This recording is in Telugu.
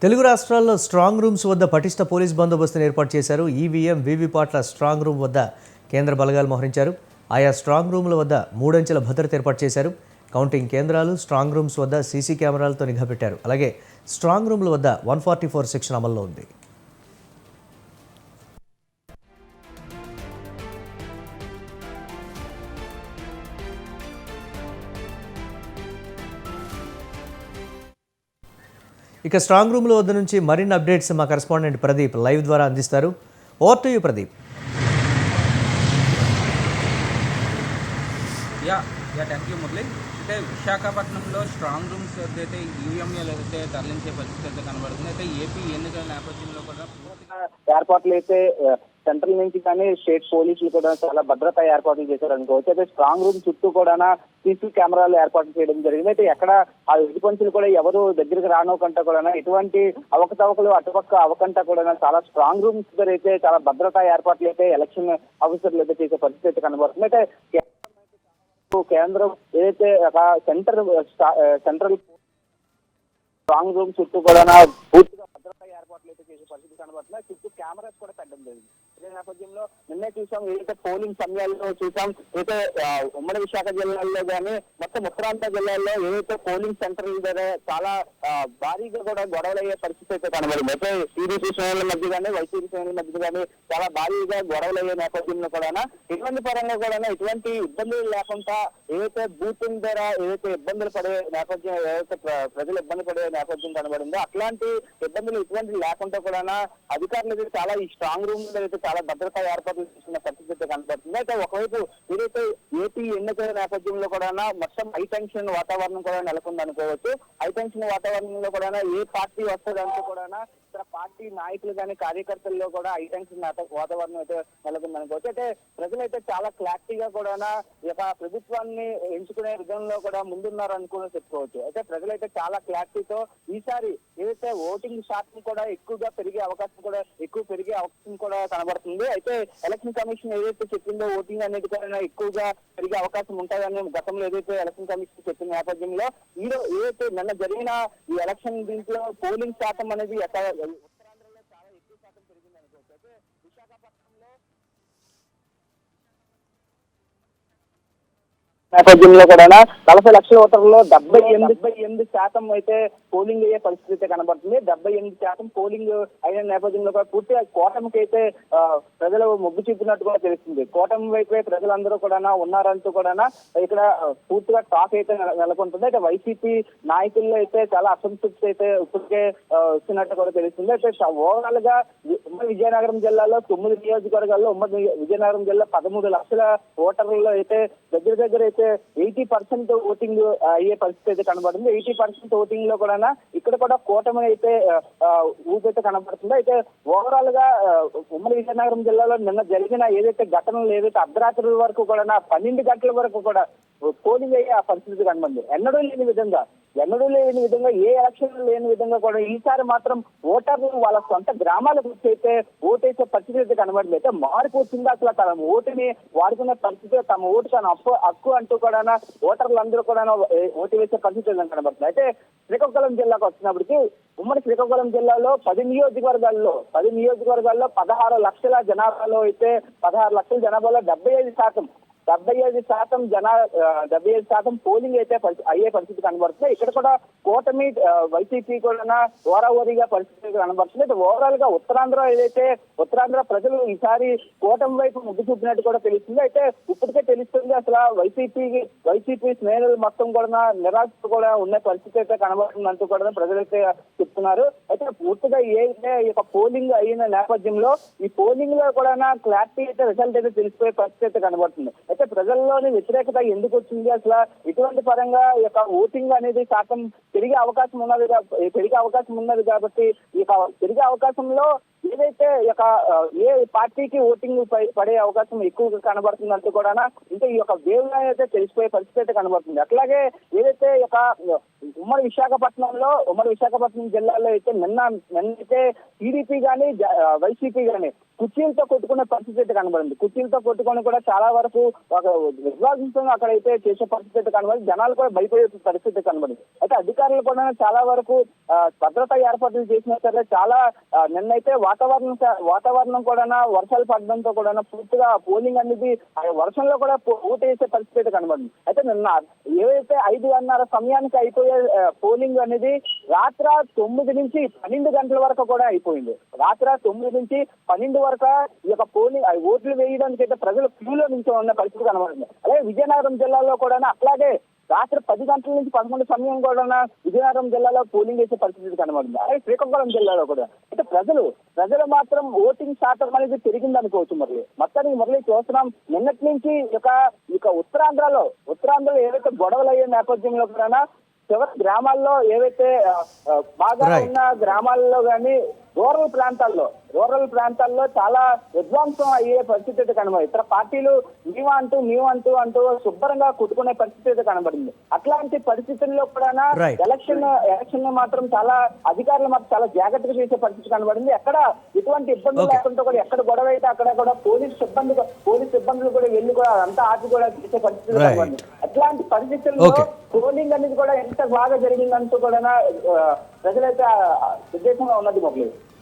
తెలుగు రాష్ట్రాల్లో స్ట్రాంగ్ రూమ్స్ వద్ద పటిష్ట పోలీస్ బందోబస్తును ఏర్పాటు చేశారు. ఈవీఎం, వీవీపాట్ల స్ట్రాంగ్ రూమ్ వద్ద కేంద్ర బలగాలు మోహరించారు. ఆయా స్ట్రాంగ్ రూముల వద్ద 3 అంచెల భద్రత ఏర్పాటు చేశారు. కౌంటింగ్ కేంద్రాలు, స్ట్రాంగ్ రూమ్స్ వద్ద సీసీ కెమెరాలతో నిఘా పెట్టారు. అలాగే స్ట్రాంగ్ రూముల వద్ద 144 సెక్షన్ అమల్లో ఉంది. ఇక స్ట్రాంగ్ రూమ్ల వద్ద నుంచి మరిన్ని అప్డేట్స్ మా కరెస్పాండెంట్ ప్రదీప్ లైవ్ ద్వారా అందిస్తారు. Over to you Pradeep. Thank you Murali. అయితే విశాఖపట్నంలో స్ట్రాంగ్ రూమ్స్ అయితే ఈవీఎంలు అయితే తరలించే పరిస్థితి అయితే కనబడుతుంది. అయితే ఏపీ ఎన్నికల నేపథ్యంలో కూడా ఏర్పాట్లు అయితే సెంట్రల్ నుంచి కానీ స్టేట్ పోలీసులు కూడా చాలా భద్రతా ఏర్పాట్లు చేశారు అనుకోవచ్చు. అయితే స్ట్రాంగ్ రూమ్ చుట్టూ కూడా సీసీ కెమెరాలు ఏర్పాటు చేయడం జరిగింది. అయితే ఎక్కడ ఆ ఎదుపంచులు కూడా ఎవరు దగ్గరికి రానోకంటా కూడా ఎటువంటి అవకతవకలు అటుపక్క అవకంటా కూడా చాలా స్ట్రాంగ్ రూమ్స్ దగ్గర అయితే చాలా భద్రతా ఏర్పాట్లు అయితే ఎలక్షన్ ఆఫీసర్లు అయితే చేసే పరిస్థితి అయితే కనబడుతుంది. అయితే కేంద్రం ఏదైతే సెంట్రల్ స్ట్రాంగ్ రూమ్ చుట్టూ కూడా పూర్తిగా భద్రతా ఏర్పాట్లు అయితే చేసే పరిస్థితి కనబడుతున్నాయి. చుట్టూ కెమెరాస్ కూడా పెట్టడం జరిగింది. ఇదే నేపథ్యంలో నిన్నే చూసాం, ఏదైతే పోలింగ్ సమయాల్లో చూసాం, అయితే ఉమ్మడి విశాఖ జిల్లాల్లో కానీ మొత్తం ఉత్తరాంధ్ర జిల్లాల్లో ఏదైతే పోలింగ్ సెంటర్ల దగ్గర చాలా భారీగా కూడా గొడవలు అయ్యే పరిస్థితి అయితే కనబడింది. అయితే టీడీపీ శ్రేణుల మధ్య కానీ వైసీపీ శ్రేణుల మధ్య కానీ చాలా భారీగా గొడవలు అయ్యే నేపథ్యంలో కూడా ఇటువంటి పరంగా కూడా ఎటువంటి ఇబ్బందులు లేకుండా ఏదైతే బూతింగ్ ద్వారా ఏదైతే ఇబ్బందులు పడే నేపథ్యం, ఏదైతే ప్రజలు ఇబ్బంది పడే నేపథ్యం కనబడిందో అట్లాంటి ఇబ్బందులు ఇటువంటి లేకుండా కూడా అధికారులు అయితే చాలా ఈ స్ట్రాంగ్ రూమ్ అయితే చాలా భద్రతా ఏర్పాట్లు చేస్తున్న పరిస్థితి కనబడుతుంది. అయితే ఒకవైపు ఏదైతే ఏపీ ఎన్నికల నేపథ్యంలో కూడా మొత్తం హై టెన్షన్ వాతావరణం కూడా నెలకొంది అనుకోవచ్చు. హై టెన్షన్ వాతావరణంలో కూడా ఏ పార్టీ వస్తుందంటూ కూడా ఇతర పార్టీ నాయకులు కానీ కార్యకర్తల్లో కూడా హై టెన్షన్ వాతావరణం అయితే నెలకొంది అనుకోవచ్చు. అయితే ప్రజలైతే చాలా క్లారిటీగా కూడా ఈ యొక్క ప్రభుత్వాన్ని ఎంచుకునే విధంలో కూడా ముందున్నారు అనుకుని చెప్పుకోవచ్చు. అయితే ప్రజలైతే చాలా క్లారిటీతో ఈసారి ఏదైతే ఓటింగ్ శాతం కూడా ఎక్కువ పెరిగే అవకాశం కూడా కనబడుతుంది. అయితే ఎలక్షన్ కమిషన్ ఏదైతే చెప్పిందో ఓటింగ్ అనేది కూడా ఎక్కువగా పెరిగే అవకాశం ఉంటాయని గతంలో ఏదైతే ఎలక్షన్ కమిషన్ చెప్పిన నేపథ్యంలో ఏదైతే నిన్న జరిగిన ఈ ఎలక్షన్ దీంట్లో పోలింగ్ శాతం అనేది ఉత్తరాంధ్రలో చాలా ఎక్కువ శాతం పెరిగింది అనుకోవచ్చు. అయితే విశాఖపట్నంలో నేపథ్యంలో కూడా 40 లక్షల ఓటర్లలో 78% అయితే పోలింగ్ అయ్యే పరిస్థితి కనబడుతుంది. 78% పోలింగ్ అయిన నేపథ్యంలో కూడా పూర్తిగా కూటమికి అయితే ప్రజలు మొగ్గు చూపినట్టు కూడా తెలుస్తుంది. కూటమి వైపే ప్రజలందరూ కూడా ఉన్నారంటూ కూడా ఇక్కడ పూర్తిగా టాక్ అయితే నెలకొంటుంది. అయితే వైసీపీ నాయకుల్లో అయితే చాలా అసంతృప్తి అయితే ఇప్పటికే వస్తున్నట్టు కూడా తెలుస్తుంది. అయితే ఓవరాల్ గా ఉమ్మడి విజయనగరం జిల్లాలో 9 నియోజకవర్గాల్లో ఉమ్మడి విజయనగరం జిల్లా 13 లక్షల ఓటర్లలో అయితే దగ్గర అయితే 80% ఓటింగ్ అయ్యే పరిస్థితి అయితే కనబడుతుంది. 80% ఓటింగ్ లో కూడా ఇక్కడ కూడా కూటమి అయితే ఊపైతే కనబడుతుంది. అయితే ఓవరాల్ గా ఉమ్మడి విజయనగరం జిల్లాలో నిన్న జరిగిన ఏదైతే ఘటనలు ఏదైతే అర్ధరాత్రుల వరకు కూడా 12 గంటల వరకు కూడా పోలింగ్ అయ్యే ఆ పరిస్థితి కనబడింది. ఎన్నడూ లేని విధంగా ఏ ఎలక్షన్ లేని విధంగా కూడా ఈసారి మాత్రం ఓటర్లు వాళ్ళ సొంత గ్రామాలకు అయితే ఓటేసే పరిస్థితి అయితే కనబడింది. అయితే మార్పు వచ్చింది. అసలు తమ ఓటుని వాడుకునే పరిస్థితి, తమ ఓటు తన హక్కు అంటూ కూడా ఓటర్లందరూ కూడా ఓటు వేసే పరిస్థితి కనబడుతుంది. అయితే శ్రీకాకుళం జిల్లాకు వచ్చినప్పటికీ ఉమ్మడి శ్రీకాకుళం జిల్లాలో 10 నియోజకవర్గాల్లో 16 లక్షల జనాభాలో అయితే 16 లక్షల జనాభాలో 75% పోలింగ్ అయితే అయ్యే పరిస్థితి కనబడుతుంది. ఇక్కడ కూడా కూటమి వైసీపీ కూడా ఓరావోరీగా పరిస్థితి కనబడుతుంది. అయితే ఓవరాల్ గా ఉత్తరాంధ్ర ప్రజలు ఈసారి కూటమి వైపు మొగ్గు చూపినట్టు కూడా తెలుస్తుంది. అయితే ఇప్పటికే తెలుస్తుంది అసలు వైసీపీ శ్రేణులు మొత్తం కూడా నిరాశ కూడా ఉన్న పరిస్థితి అయితే కనబడుతుంది అంటూ కూడా ప్రజలైతే చెప్తున్నారు. అయితే పూర్తిగా ఏదైతే ఈ పోలింగ్ అయిన నేపథ్యంలో ఈ పోలింగ్ లో కూడా క్లారిటీ అయితే రిజల్ట్ అయితే తెలిసిపోయే పరిస్థితి అయితే కనబడుతుంది. అయితే ప్రజల్లోని వ్యతిరేకత ఎందుకు వచ్చింది, అసలు ఇటువంటి పరంగా ఈ యొక్క ఓటింగ్ అనేది శాతం పెరిగే అవకాశం ఉన్నది కాబట్టి ఈ పెరిగే అవకాశంలో ఏదైతే ఏ పార్టీకి ఓటింగ్ పడే అవకాశం ఎక్కువగా కనబడుతుందంటూ కూడా ఇంకా ఈ యొక్క వేవ్ అయితే తెలిసిపోయే పరిస్థితి అయితే కనబడుతుంది. అట్లాగే ఏదైతే ఉమ్మడి విశాఖపట్నం జిల్లాలో అయితే నిన్నైతే టీడీపీ గానీ వైసీపీ గానీ కుర్చీలతో కొట్టుకునే పరిస్థితి అయితే కనబడింది. కుర్చీలతో కొట్టుకొని కూడా చాలా వరకు ఒక విశ్వాసంతో అక్కడైతే చేసే పరిస్థితి అయితే కనబడింది. జనాలు కూడా భయపడే పరిస్థితి కనబడింది. అయితే అధికారులు కూడా చాలా వరకు భద్రతా ఏర్పాట్లు చేసినా సరే చాలా నిన్నైతే వాతావరణం కూడా వర్షాలు పడడంతో కూడా పూర్తిగా పోలింగ్ అనేది వర్షంలో కూడా ఓటేసే పరిస్థితి అయితే కనబడింది. అయితే నిన్న ఏవైతే 5:30 సమయానికి అయిపోయే పోలింగ్ అనేది రాత్రి 9 నుంచి 12 గంటల వరకు కూడా అయిపోయింది. రాత్రి 9 నుంచి 12 వరకు ఈ యొక్క పోలింగ్ ఓట్లు వేయడానికి అయితే ప్రజలు క్యూలో నుంచి ఉన్న పరిస్థితి కనబడింది. అలాగే విజయనగరం జిల్లాలో కూడా అట్లాగే రాత్రి 10 గంటల నుంచి 11 సమయం కూడా విజయనగరం జిల్లాలో పోలింగ్ చేసే పరిస్థితి కనబడింది. అలాగే శ్రీకాకుళం జిల్లాలో కూడా అయితే ప్రజలు మాత్రం ఓటింగ్ శాతం అనేది పెరిగింది అనుకోవచ్చు. మొత్తానికి చూస్తున్నాం నిన్నటి నుంచి ఉత్తరాంధ్రలో ఏవైతే గొడవలు అయ్యే నేపథ్యంలో కూడా చివరి గ్రామాల్లో ఏవైతే బాగా ఉన్న గ్రామాల్లో కానీ రూరల్ ప్రాంతాల్లో చాలా విధ్వంసం అయ్యే పరిస్థితి అయితే కనబడింది. ఇతర పార్టీలు మేము అంటూ శుభ్రంగా కొట్టుకునే పరిస్థితి అయితే కనబడింది. అట్లాంటి పరిస్థితుల్లో కూడా ఎలక్షన్ మాత్రం అధికారులు మాత్రం చాలా జాగ్రత్తగా చేసే పరిస్థితి కనబడింది. ఎక్కడ ఎటువంటి ఇబ్బందులు లేకుండా కూడా ఎక్కడ గొడవ అయితే అక్కడ కూడా పోలీస్ సిబ్బందులు కూడా వెళ్ళి కూడా అంతా ఆపి కూడా చేసే పరిస్థితి కనబడింది. అట్లాంటి పరిస్థితుల్లో పోలింగ్ అనేది కూడా ఎంత బాగా జరిగిందంటూ కూడా ప్రజలైతే ఉద్దేశంగా ఉన్నది మొదలు.